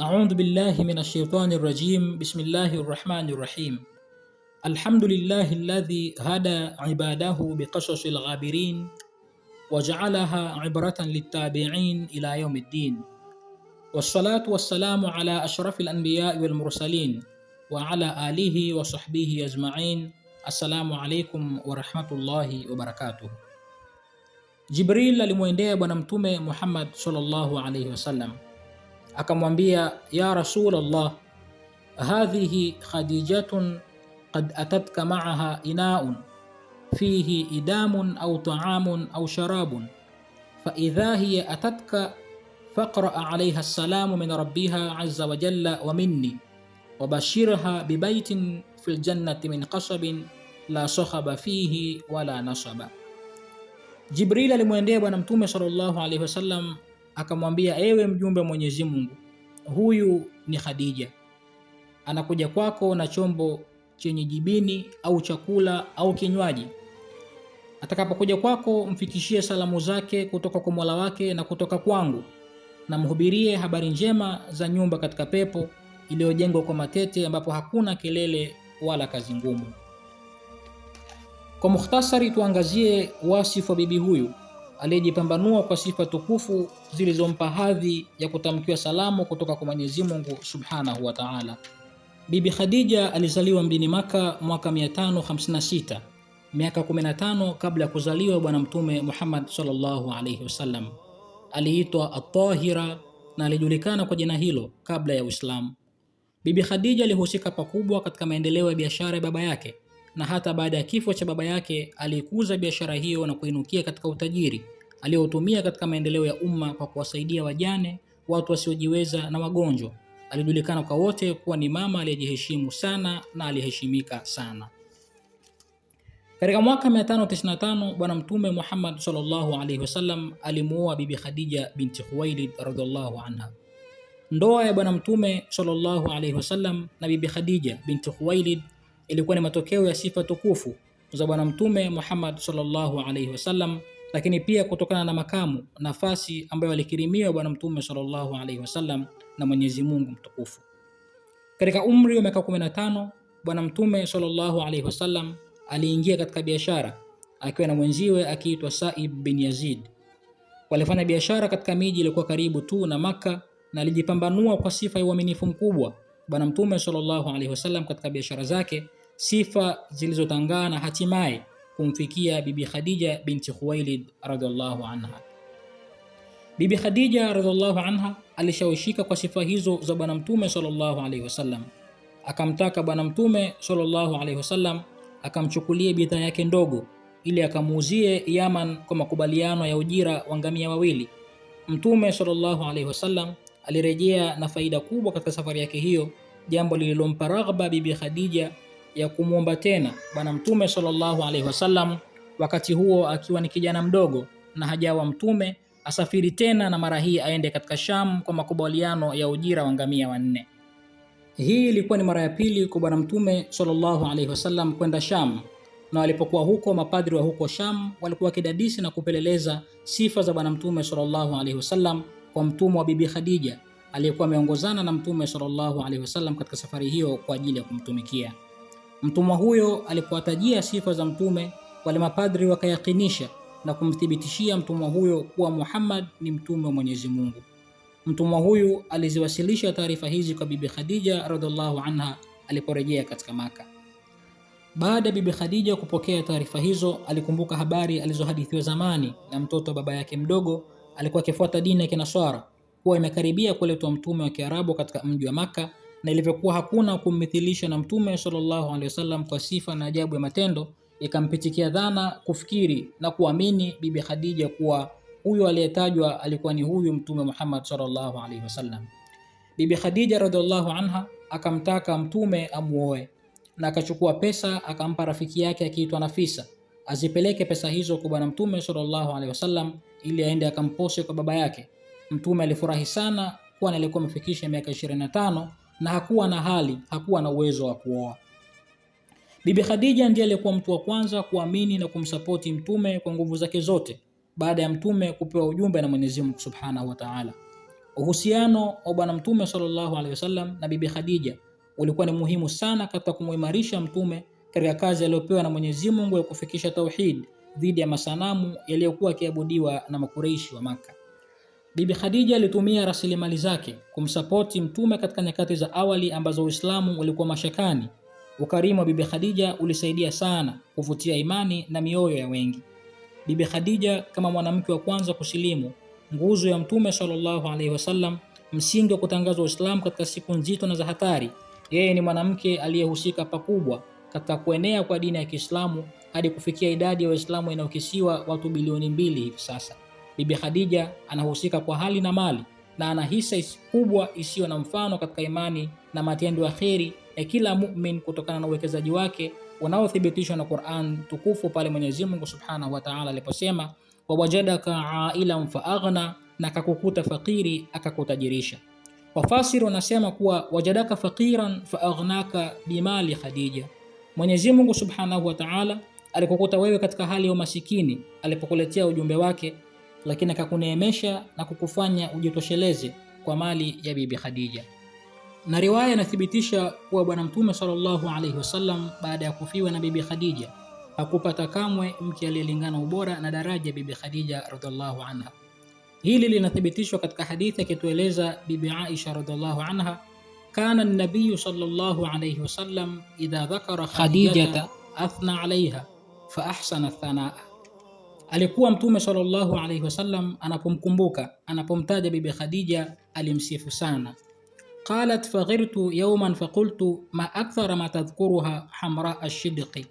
أعوذ بالله من الشيطان الرجيم. بسم الله الرحمن الرحيم. الحمد لله الذي هدى عباده بقصص الغابرين وجعلها عبرة للتابعين إلى يوم الدين، والصلاة والسلام على أشرف الأنبياء والمرسلين وعلى آله وصحبه أجمعين. السلام عليكم ورحمة الله وبركاته. Jibril alimwendea Bwana Mtume Muhammad sallallahu alayhi wasallam akamwambia, ya Rasulullah, hadhihi khadijatun qad atatka ma'aha ina'un fihi idamun au ta'amun au sharabun fa idha hiya atatka faqra 'alayha assalamu min rabbiha 'azza wa jalla wa minni wa bashirha bi baytin fil jannati min qasabin la sakhaba fihi wala nasaba. Jibril alimwendea Bwana Mtume sallallahu alayhi wasallam akamwambia, ewe mjumbe wa Mwenyezi Mungu, huyu ni Khadija, anakuja kwako na chombo chenye jibini au chakula au kinywaji. Atakapokuja kwako, mfikishie salamu zake kutoka kwa Mola wake na kutoka kwangu, na mhubirie habari njema za nyumba katika pepo iliyojengwa kwa matete, ambapo hakuna kelele wala kazi ngumu. Kwa mukhtasari, tuangazie wasifu wa bibi huyu aliyejipambanua kwa sifa tukufu zilizompa hadhi ya kutamkiwa salamu kutoka kwa Mwenyezi Mungu Subhanahu wa Ta'ala. Bibi Khadija alizaliwa mjini Maka mwaka 556, miaka 15 kabla ya kuzaliwa Bwana Mtume Muhammad sallallahu alayhi wasallam. Aliitwa At-Tahira na alijulikana kwa jina hilo kabla ya Uislamu. Bibi Khadija alihusika pakubwa katika maendeleo ya biashara ya baba yake, na hata baada ya kifo cha baba yake alikuza biashara hiyo na kuinukia katika utajiri aliotumia katika maendeleo ya umma kwa kuwasaidia wajane, watu wasiojiweza na wagonjwa. Alijulikana kwa wote kuwa ni mama aliyejiheshimu sana na aliheshimika sana. Katika mwaka 595 Bwana Mtume Muhammad sallallahu alaihi wasallam alimuoa Bibi Khadija binti Khuwailid radhiallahu anha. Ndoa ya Bwana Mtume sallallahu alaihi wasallam na Bibi Khadija binti Khuwailid ilikuwa ni matokeo ya sifa tukufu za Bwana Mtume Muhammad sallallahu alaihi wasallam, lakini pia kutokana na makamu, nafasi ambayo alikirimiwa Bwana Mtume sallallahu alaihi wasallam na Mwenyezi Mungu mtukufu. Katika umri wa miaka 15 Bwana Mtume sallallahu alaihi wasallam aliingia katika biashara akiwa na mwenziwe akiitwa Saib bin Yazid. Walifanya biashara katika miji iliyokuwa karibu tu na Maka, na alijipambanua kwa sifa ya uaminifu mkubwa Bwana Mtume sallallahu alaihi wasallam katika biashara zake, sifa zilizotangana hatimaye kumfikia Bibi Khadija binti Khuwailid radhiallahu anha. Bibi Khadija radhiallahu anha alishawishika kwa sifa hizo za Bwana Mtume sallallahu alaihi wasallam. Akamtaka Bwana Mtume sallallahu alaihi wasallam akamchukulie bidhaa yake ndogo ili akamuuzie Yaman kwa makubaliano ya ujira wa ngamia wawili. Mtume sallallahu alaihi wasallam alirejea na faida kubwa katika safari yake hiyo, jambo lililompa raghba Bibi Khadija ya kumwomba tena Bwana Mtume sallallahu alaihi wasallam, wakati huo akiwa ni kijana mdogo na hajawa mtume, asafiri tena na mara hii aende katika Sham kwa makubaliano ya ujira wa ngamia wanne. Hii ilikuwa ni mara ya pili kwa Bwana Mtume sallallahu alaihi wasallam kwenda Sham, na walipokuwa huko, mapadri wa huko Sham walikuwa kidadisi na kupeleleza sifa za Bwana Mtume sallallahu alaihi wasallam kwa mtumwa wa Bibi Khadija aliyekuwa ameongozana na Mtume sallallahu alaihi wasallam katika safari hiyo kwa ajili ya kumtumikia. Mtumwa huyo alipowatajia sifa za Mtume, wale mapadri wakayakinisha na kumthibitishia mtumwa huyo kuwa Muhammad ni mtume wa Mwenyezi Mungu. Mtumwa huyu aliziwasilisha taarifa hizi kwa Bibi Khadija radhiallahu anha aliporejea katika Maka. Baada ya Bibi Khadija kupokea taarifa hizo, alikumbuka habari alizohadithiwa zamani na mtoto wa baba yake mdogo alikuwa akifuata dini ya Kinaswara kuwa imekaribia kuletwa mtume wa Kiarabu katika mji wa Maka, na ilivyokuwa hakuna kummithilisha na Mtume sallallahu alaihi wasallam kwa sifa na ajabu ya matendo, ikampitikia dhana kufikiri na kuamini Bibi Khadija kuwa huyu aliyetajwa alikuwa ni huyu Mtume Muhammad sallallahu alaihi wasallam. Bibi Khadija radhiallahu anha akamtaka Mtume amuoe, na akachukua pesa akampa rafiki yake akiitwa Nafisa azipeleke pesa hizo kwa Bwana Mtume sallallahu alaihi wasallam ili aende akampose kwa baba yake. Mtume alifurahi sana, kwani alikuwa amefikisha miaka 25 na hakuwa na uwezo wa kuoa. Bibi Khadija ndiye alikuwa mtu wa kwanza kuamini na kumsapoti Mtume kwa nguvu zake zote baada ya Mtume kupewa ujumbe na Mwenyezi Mungu Subhanahu wa Ta'ala. Uhusiano wa bwana mtume sallallahu alaihi wasallam na bibi Khadija ulikuwa ni muhimu sana katika kumuimarisha mtume katika kazi aliyopewa na Mwenyezi Mungu ya kufikisha tauhid dhidi ya masanamu yaliyokuwa yakiabudiwa na makureishi wa Maka. Bibi Khadija alitumia rasilimali zake kumsapoti mtume katika nyakati za awali ambazo Uislamu ulikuwa mashakani. Ukarimu wa bibi Khadija ulisaidia sana kuvutia imani na mioyo ya wengi. Bibi Khadija kama mwanamke wa kwanza kusilimu, nguzo ya mtume sallallahu alaihi wasallam, msingi wa kutangaza Uislamu katika siku nzito na za hatari. Yeye ni mwanamke aliyehusika pakubwa katika kuenea kwa dini ya Kiislamu hadi kufikia idadi ya Waislamu inayokisiwa watu bilioni 2 hivi sasa. Bibi Khadija anahusika kwa hali na mali na ana hisa kubwa isiyo na mfano katika imani na matendo ya kheri ya kila mu'min kutokana na uwekezaji wake unaothibitishwa na Qur'an tukufu pale Mwenyezi Mungu Subhanahu wa Ta'ala aliposema, wawajadaka ailan faaghna, na akakukuta fakiri akakutajirisha. Wafasiri wanasema kuwa wajadaka faqiran faaghnaka bimali Khadija. Mwenyezi Mungu Subhanahu wa Ta'ala alikukuta wewe katika hali ya umasikini alipokuletea ujumbe wake, lakini akakuneemesha na kukufanya ujitosheleze kwa mali ya bibi Khadija. Na riwaya inathibitisha kuwa bwana mtume sallallahu alaihi wasallam baada ya kufiwa na bibi Khadija hakupata kamwe mke aliyelingana ubora na daraja bibi Khadija radhiallahu anha. Hili linathibitishwa katika hadithi akitueleza bibi Aisha radhiallahu anha, kana an-nabiy sallallahu alayhi wasallam idha dhakara Khadijata athna alayha fa ahsana thanaa. Alikuwa mtume sallallahu alayhi wasallam anapomkumbuka, anapomtaja bibi Khadija alimsifu sana. Qalat faghirtu yawman faqultu ma akthara ma tadhkuruha hamra ash-shidqi.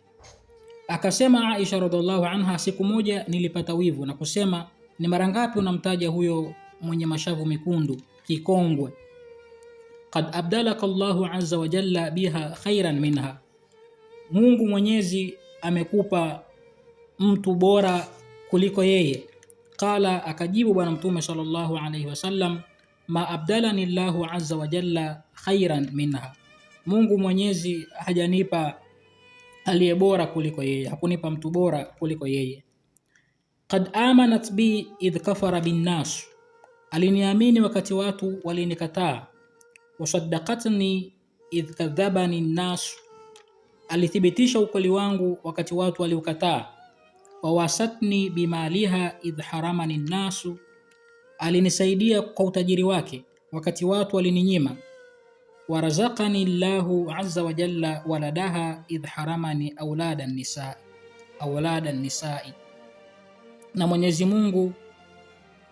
Akasema Aisha radhiallahu anha, siku moja nilipata wivu na kusema, ni mara ngapi unamtaja huyo mwenye mashavu mekundu kikongwe? Qad abdalaka Allahu azza wa jalla biha khairan minha, Mungu Mwenyezi amekupa mtu bora kuliko yeye. Qala, akajibu bwana mtume sallallahu alayhi wasallam, ma abdalani Allahu azza wa jalla khairan minha, Mungu Mwenyezi hajanipa aliye bora kuliko yeye, hakunipa mtu bora kuliko yeye. Qad amanat bi idh kafara bin nas, aliniamini wakati watu walinikataa. Wasaddaqatni idh kadhabani nas, alithibitisha ukweli wangu wakati watu waliukataa. Wawasatni bimaliha idh haramani nasu, alinisaidia kwa utajiri wake wakati watu walininyima. Warazaqani Allahu azza wa jalla waladaha idh haramani auladan nisai, na Mwenyezi Mungu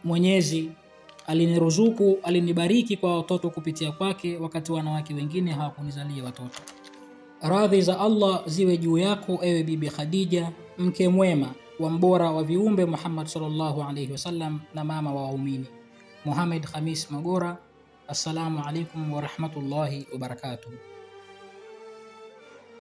Mwenyezi aliniruzuku, alinibariki kwa watoto kupitia kwake wakati wanawake wengine hawakunizalia watoto. Radhi za Allah ziwe juu yako ewe bibi Khadija, mke mwema wa mbora wa viumbe Muhammad sallallahu alayhi wasallam na mama wa waumini. Muhammad Khamis Magora. Assalamu alaikum wa rahmatullahi wa barakatuh.